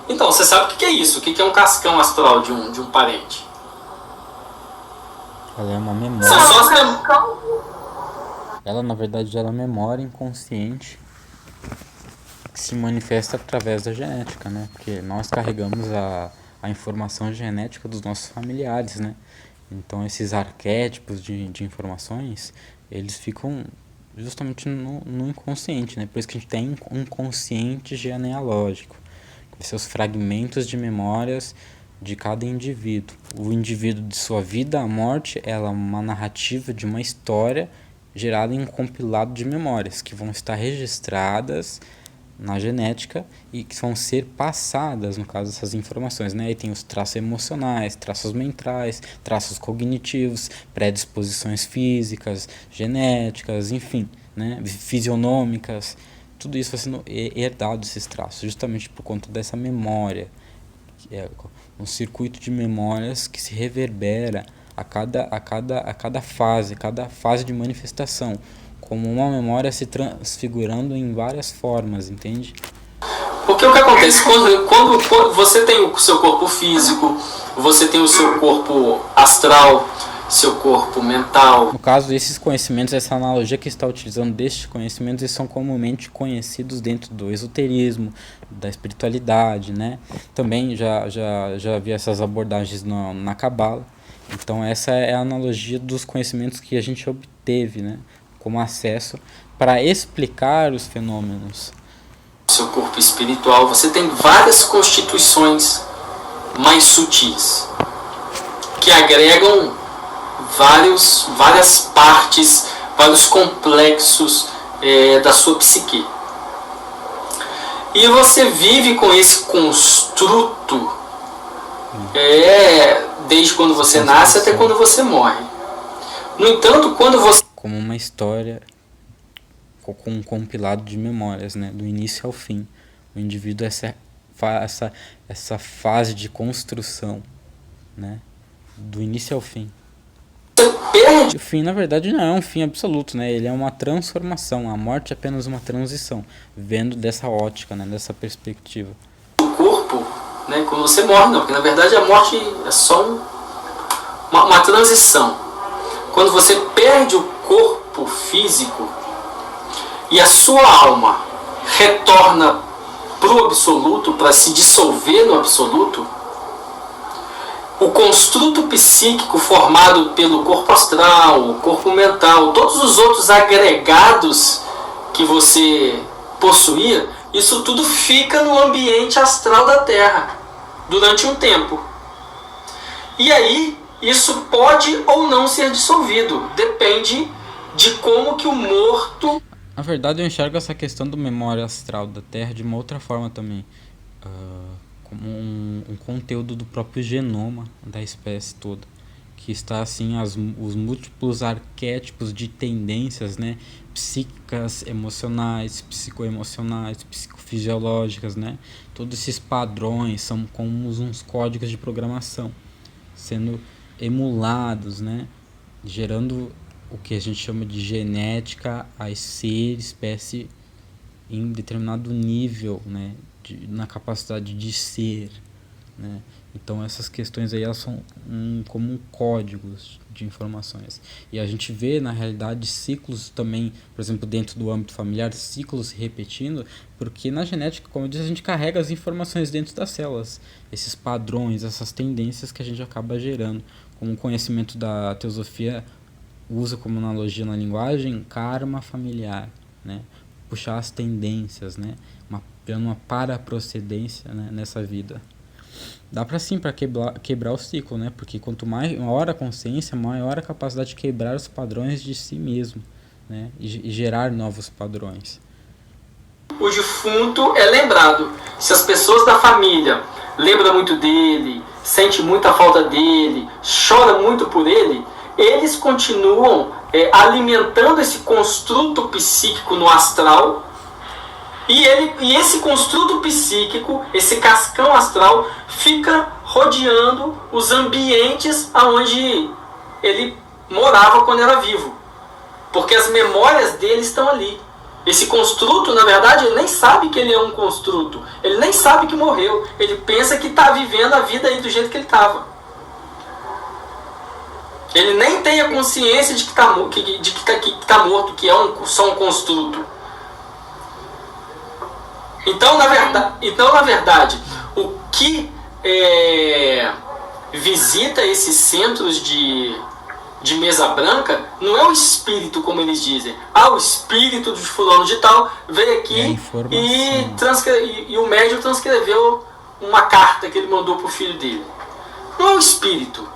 Então, você sabe o que é isso? O que é um cascão astral de um parente? Ela é uma São memória. só as Ela, na verdade, ela é memória inconsciente que se manifesta através da genética, né? Porque nós carregamos a informação genética dos nossos familiares, né? Então, esses arquétipos de informações, eles ficam justamente no inconsciente, né? Por isso que a gente tem um inconsciente genealógico, que são os fragmentos de memórias de cada indivíduo. O indivíduo, de sua vida à morte, ela é uma narrativa de uma história gerada em um compilado de memórias que vão estar registradas na genética e que vão ser passadas, no caso dessas informações, né? E tem os traços emocionais, traços mentais, traços cognitivos, predisposições físicas, genéticas, enfim, né? Fisionômicas, tudo isso vai sendo herdado, esses traços, justamente por conta dessa memória, que é um circuito de memórias que se reverbera a cada fase de manifestação, como uma memória se transfigurando em várias formas, entende? Porque o que acontece? Quando você tem o seu corpo físico, você tem o seu corpo astral, seu corpo mental. No caso, esses conhecimentos, essa analogia que está utilizando destes conhecimentos, eles são comumente conhecidos dentro do esoterismo, da espiritualidade, né? Também já vi essas abordagens na Cabala. Então, essa é a analogia dos conhecimentos que a gente obteve, né? Como acesso para explicar os fenômenos. Seu corpo espiritual, você tem várias constituições mais sutis que agregam várias partes, vários complexos da sua psique. E você vive com esse construto desde quando você nasce até quando você morre. No entanto, quando você... Como uma história com um compilado de memórias, né? Do início ao fim. O indivíduo é essa fase de construção, né? Do início ao fim. perde O fim, na verdade, não é um fim absoluto, né? Ele é uma transformação. A morte é apenas uma transição, vendo dessa ótica, né? Dessa perspectiva. o corpo, né, quando você morre, não, porque na verdade a morte é só uma transição. Quando você perde o corpo físico e a sua alma retorna para o absoluto, para se dissolver no absoluto, o construto psíquico formado pelo corpo astral, o corpo mental, todos os outros agregados que você possuía, isso tudo fica no ambiente astral da Terra durante um tempo. E aí, isso pode ou não ser dissolvido, depende de como que o morto... Na verdade, eu enxergo essa questão do memória astral da Terra de uma outra forma também. Como um conteúdo do próprio genoma da espécie toda, que está assim os múltiplos arquétipos de tendências, né, psíquicas, emocionais, psicoemocionais, psicofisiológicas, né, todos esses padrões são como uns códigos de programação sendo emulados, né, gerando o que a gente chama de genética a ser espécie em determinado nível, né, na capacidade de ser, né? Então essas questões aí elas são como códigos de informações, e a gente vê na realidade ciclos também, por exemplo, dentro do âmbito familiar, ciclos se repetindo, porque na genética, como eu disse, a gente carrega as informações dentro das células, esses padrões, essas tendências que a gente acaba gerando, como o conhecimento da teosofia usa como analogia na linguagem karma familiar, né? Puxar as tendências, né? Uma paraprocedência, né? Nessa vida. Dá para sim, para quebrar o ciclo, né? Porque quanto maior a consciência, maior a capacidade de quebrar os padrões de si mesmo, né? E gerar novos padrões. O defunto é lembrado. Se as pessoas da família lembram muito dele, sente muita falta dele, chora muito por ele, eles continuam alimentando esse construto psíquico no astral, e esse construto psíquico, esse cascão astral, fica rodeando os ambientes onde ele morava quando era vivo, porque as memórias dele estão ali. Esse construto, na verdade, ele nem sabe que ele é um construto. Ele nem sabe que morreu. Ele pensa que está vivendo a vida aí do jeito que ele estava. Ele nem tem a consciência de que está morto, que é só um construto. Então, na verdade, o que visita esses centros de mesa branca não é o espírito, como eles dizem. O espírito de fulano de tal veio aqui e o médium transcreveu uma carta que ele mandou para o filho dele. Não é o espírito.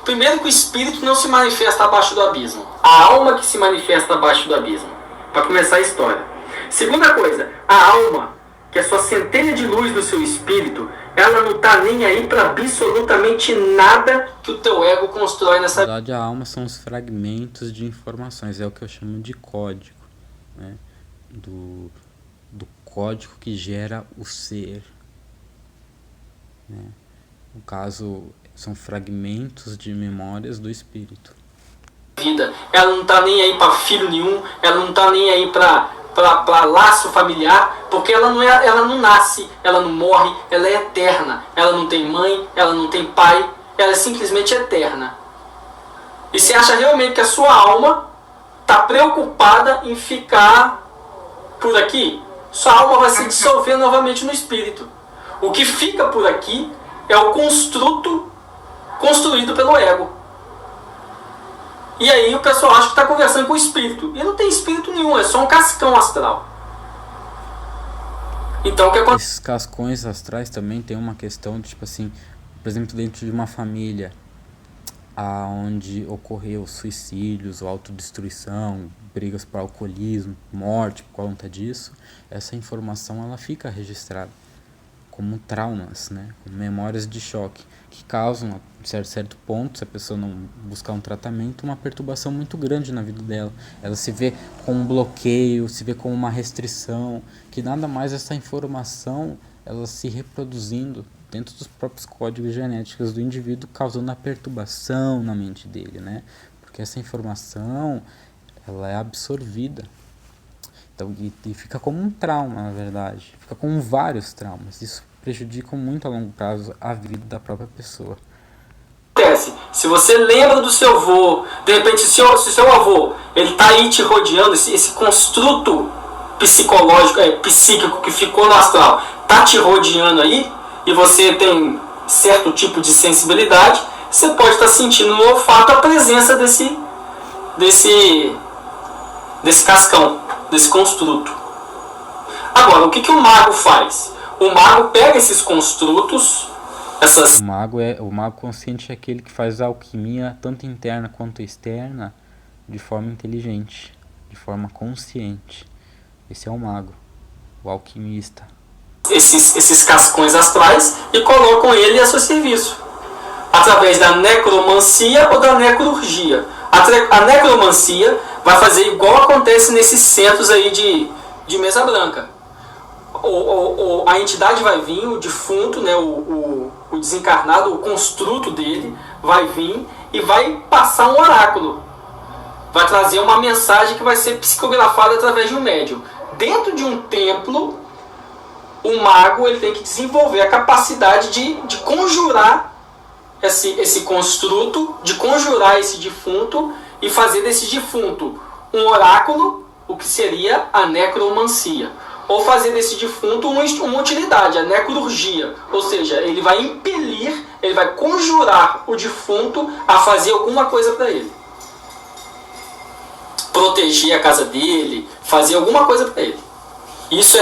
Primeiro que o espírito não se manifesta abaixo do abismo. A alma que se manifesta abaixo do abismo. Para começar a história. Segunda coisa, a alma, que é sua centelha de luz do seu espírito, ela não está nem aí para absolutamente nada que o teu ego constrói nessa... Na verdade, a alma são os fragmentos de informações, é o que eu chamo de código, né? Do código que gera o ser, né? No caso, são fragmentos de memórias do espírito. Ela não está nem aí para filho nenhum, ela não está nem aí para laço familiar, porque ela não nasce, ela não morre, ela é eterna. Ela não tem mãe, ela não tem pai, ela é simplesmente eterna. E você acha realmente que a sua alma está preocupada em ficar por aqui? Sua alma vai se dissolver novamente no espírito. O que fica por aqui é o construto construído pelo ego. E aí o pessoal acha que está conversando com o espírito. E não tem espírito nenhum, é só um cascão astral. Então o que acontece? Esses cascões astrais também tem uma questão, tipo assim, por exemplo, dentro de uma família onde ocorreu suicídios ou autodestruição, brigas por alcoolismo, morte por conta disso, essa informação ela fica registrada como traumas, né? Como memórias de choque, que causam, a certo ponto, se a pessoa não buscar um tratamento, uma perturbação muito grande na vida dela. Ela se vê com um bloqueio, se vê com uma restrição, que nada mais essa informação, ela se reproduzindo dentro dos próprios códigos genéticos do indivíduo, causando a perturbação na mente dele, né? Porque essa informação, ela é absorvida. Então, e fica como um trauma, na verdade. Fica com vários traumas. Isso prejudica muito a longo prazo a vida da própria pessoa. Se você lembra do seu avô, de repente se o seu avô ele está aí te rodeando, esse construto psicológico, psíquico que ficou no astral, está te rodeando aí, e você tem certo tipo de sensibilidade, você pode estar sentindo no olfato a presença desse cascão, desse construto. Agora, o que o mago faz? O mago pega esses construtos, O mago consciente é aquele que faz a alquimia, tanto interna quanto externa, de forma inteligente, de forma consciente. Esse é o mago, o alquimista. Esses cascões astrais e colocam ele a seu serviço, através da necromancia ou da necrurgia. A necromancia vai fazer igual acontece nesses centros aí de mesa branca. A entidade vai vir, o defunto, né, o desencarnado, o construto dele, vai vir e vai passar um oráculo. Vai trazer uma mensagem que vai ser psicografada através de um médium. Dentro de um templo, o mago ele tem que desenvolver a capacidade de conjurar esse construto, de conjurar esse defunto e fazer desse defunto um oráculo, o que seria a necromancia. Ou fazer desse defunto uma utilidade, a necrurgia. Ou seja, ele vai impelir, ele vai conjurar o defunto a fazer alguma coisa para ele. Proteger a casa dele, fazer alguma coisa para ele. Isso é